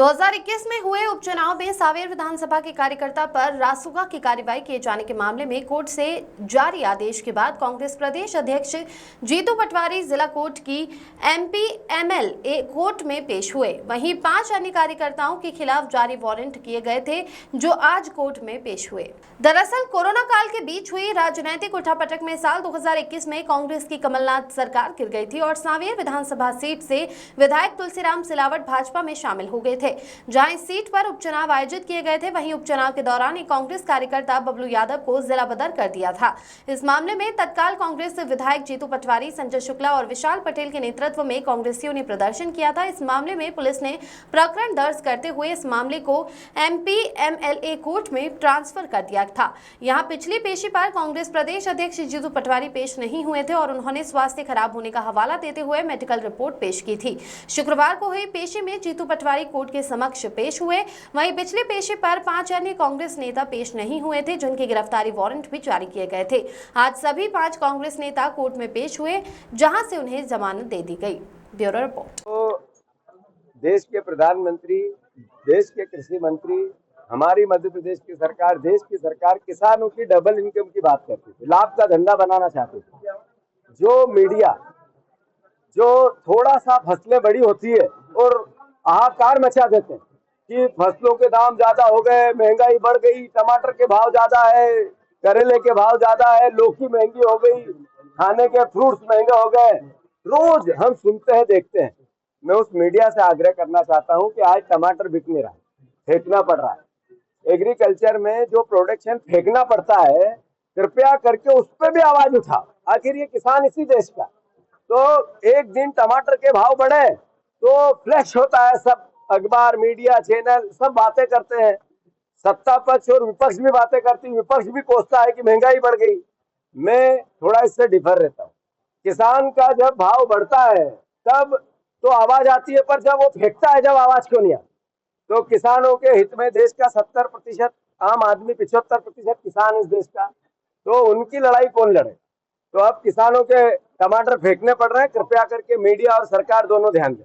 2021 में हुए उपचुनाव में सांवेर विधानसभा के कार्यकर्ता पर रासुका की कार्रवाई किए जाने के मामले में कोर्ट से जारी आदेश के बाद कांग्रेस प्रदेश अध्यक्ष जीतू पटवारी जिला कोर्ट की एमपीएमएलए कोर्ट में पेश हुए। वहीं 5 अन्य कार्यकर्ताओं के खिलाफ जारी वारंट किए गए थे, जो आज कोर्ट में पेश हुए। दरअसल कोरोना काल के बीच हुई राजनीतिक उठापटक में साल 2021 में कांग्रेस की कमलनाथ सरकार गिर गई थी और सांवेर विधानसभा सीट से विधायक तुलसीराम सिलावट भाजपा में शामिल हो गए थे, जहां इस सीट पर उपचुनाव आयोजित किए गए थे। वहीं उपचुनाव के दौरान एक कांग्रेस कार्यकर्ता बबलू यादव को जिला बदर कर दिया था। इस मामले में तत्काल कांग्रेस विधायक जीतू पटवारी, संजय शुक्ला और विशाल पटेल के नेतृत्व में कांग्रेसियों ने प्रदर्शन किया था। इस मामले में पुलिस ने प्रकरण दर्ज करते हुए इस मामले को एमपीएमएलए कोर्ट में ट्रांसफर कर दिया था। यहाँ पिछली पेशी पर कांग्रेस प्रदेश अध्यक्ष जीतू पटवारी पेश नहीं हुए थे और उन्होंने स्वास्थ्य खराब होने का हवाला देते हुए मेडिकल रिपोर्ट पेश की थी। शुक्रवार को हुई पेशी में जीतू पटवारी कोर्ट के समक्ष पेश हुए। वहीं पिछली पेशी पर 5 अन्य कांग्रेस नेता पेश नहीं हुए थे, जिनके गिरफ्तारी वारंट भी जारी किए गए थे। आज सभी 5 कांग्रेस नेता कोर्ट में पेश हुए, जहां से उन्हें जमानत दे दी गई। Bureau report. तो देश के प्रधानमंत्री, देश के कृषि मंत्री, हमारी मध्य प्रदेश की सरकार, देश की सरकार किसानों की डबल इनकम की बात करती थी, लाभ का धंधा बनाना चाहती थी। जो मीडिया जो थोड़ा सा फसलें बड़ी होती है और हाहाकार मचा देते हैं कि फसलों के दाम ज्यादा हो गए, महंगाई बढ़ गई, टमाटर के भाव ज्यादा है, करेले के भाव ज्यादा है, लौकी महंगी हो गई, खाने के फ्रूट्स महंगे हो गए, रोज हम सुनते हैं, देखते हैं। मैं उस मीडिया से आग्रह करना चाहता हूं कि आज टमाटर बिक नहीं रहा, फेंकना पड़ रहा है। एग्रीकल्चर में जो प्रोडक्शन फेंकना पड़ता है, कृपया करके उस पर भी आवाज उठाओ। आखिर ये किसान इसी देश का। तो एक दिन टमाटर के भाव बढ़े तो फ्लैश होता है, सब अखबार, मीडिया, चैनल सब बातें करते हैं, सत्ता पक्ष और विपक्ष भी बातें करती है, विपक्ष भी कोसता है कि महंगाई बढ़ गई। मैं थोड़ा इससे डिफर रहता हूँ। किसान का जब भाव बढ़ता है तब तो आवाज आती है, पर जब वो फेंकता है, जब आवाज क्यों नहीं आती? तो किसानों के हित में देश का 70% आम आदमी, 75% किसान इस देश का, तो उनकी लड़ाई कौन लड़े? तो अब किसानों के टमाटर फेंकने पड़ रहे हैं। कृपया करके मीडिया और सरकार दोनों ध्यान दें।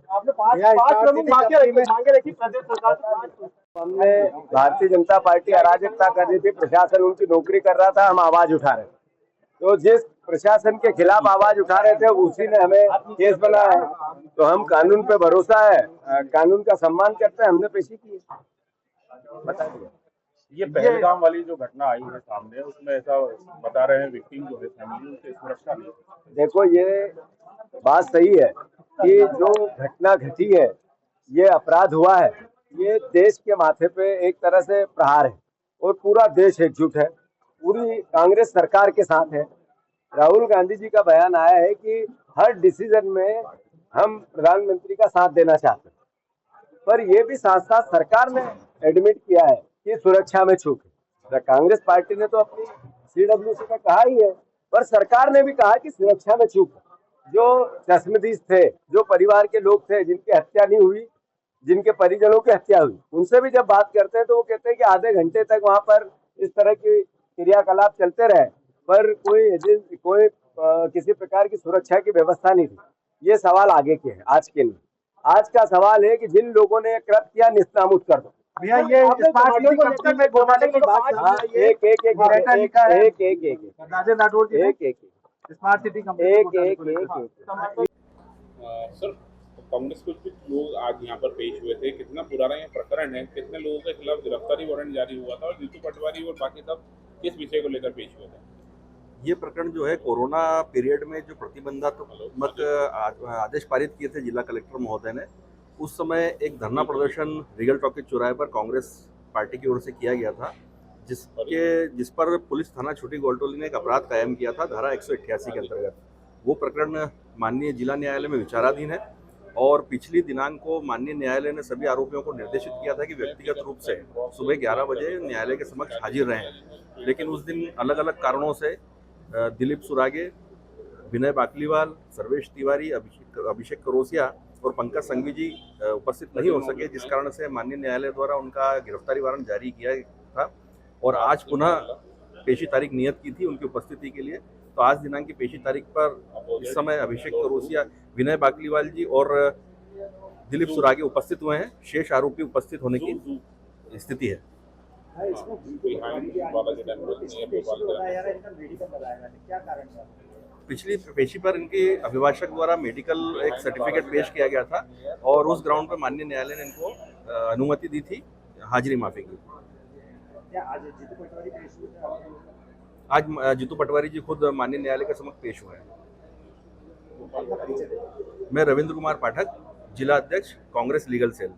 हमने भारतीय जनता पार्टी अराजकता कर रही थी, प्रशासन उनकी नौकरी कर रहा था, हम आवाज उठा रहे थे। तो जिस प्रशासन के खिलाफ आवाज उठा रहे थे उसी ने हमें केस बनाया है। तो हम कानून पे भरोसा है, कानून का सम्मान करते हैं, हमने पेशी की है। बता दिया। ये पहलगाम वाली जो घटना आई है सामने, उसमें ऐसा बता रहे हैं विक्टिम जो है फैमिली, उनकी सुरक्षा नहीं। देखो, ये बात सही है कि जो घटना घटी है, ये अपराध हुआ है, ये देश के माथे पे एक तरह से प्रहार है और पूरा देश एकजुट है, पूरी कांग्रेस सरकार के साथ है। राहुल गांधी जी का बयान आया है कि हर डिसीजन में हम प्रधानमंत्री का साथ देना चाहते हैं, पर यह भी साथ साथ सरकार ने एडमिट किया है कि सुरक्षा में चूक है। कांग्रेस पार्टी ने तो अपनी सीडब्ल्यूसी का कहा ही है, पर सरकार ने भी कहा कि सुरक्षा में चूक है। जो चश्मदीद थे, जो परिवार के लोग थे जिनकी हत्या नहीं हुई, जिनके परिजनों की हत्या हुई, उनसे भी जब बात करते हैं तो वो कहते हैं कि आधे घंटे तक वहां पर इस तरह की क्रियाकलाप चलते रहे, पर कोई किसी प्रकार की सुरक्षा की व्यवस्था नहीं थी। ये सवाल आगे के है, आज के नहीं। आज का सवाल है कि जिन लोगों ने कृत्य किया, निस्तामुत कर दो। भैया, ये स्मार्ट सिटी कंपनी में घोटाले की बात चल रही है। Smart city company sir, Congress के कुछ लोग आज यहाँ पर पेश हुए थे। कितना पुराना ये प्रकरण है, कितने लोगों के खिलाफ गिरफ्तारी वारंट जारी हुआ था और जीतू पटवारी और बाकी सब किस विषय को लेकर पेश हुए थे? ये प्रकरण जो है कोरोना पीरियड में जो प्रतिबंधात्मक आदेश पारित किए थे जिला कलेक्टर महोदय ने, उस समय एक धरना प्रदर्शन रीगल टॉकीज चौराहे पर कांग्रेस पार्टी की ओर से किया गया था, जिस पर पुलिस थाना छोटी गोलटोली ने एक अपराध कायम किया था धारा 188 के अंतर्गत। वो प्रकरण माननीय जिला न्यायालय में विचाराधीन है और पिछली दिनांक को माननीय न्यायालय ने सभी आरोपियों को निर्देशित किया था कि व्यक्तिगत रूप से सुबह 11 बजे न्यायालय के समक्ष हाजिर रहें। लेकिन उस दिन अलग अलग कारणों से दिलीप सुरागे, विनय बाकलीवाल, सर्वेश तिवारी, अभिषेक करोसिया और पंकज संघवी जी उपस्थित नहीं हो सके, जिस कारण से माननीय न्यायालय द्वारा उनका गिरफ्तारी वारंट जारी किया था और आज पुनः पेशी तारीख नियत की थी उनकी उपस्थिति के लिए। तो आज दिनांक की पेशी तारीख पर इस समय अभिषेक करोसिया, विनय बाकलीवाल जी और दिलीप सुरागे उपस्थित हुए हैं। शेष आरोपी उपस्थित होने की स्थिति है। Behind Balaji temple near to Balaji क्या कारण था? पिछली पेशी पर इनके अभिभाषक द्वारा मेडिकल एक सर्टिफिकेट पेश किया गया था और उस ग्राउंड पर माननीय न्यायालय ने इनको अनुमति दी थी हाजिरी माफी की। क्या आज जीतू पटवारी पेश हुए थे आपको? आज जीतू पटवारी जी खुद माननीय न्यायालय के समक्ष पेश हुए हैं। आपका परिचय दें। मैं रविंद्र कुमार पाठक, जिला अध्यक्ष, कांग्रेस लीगल सेल।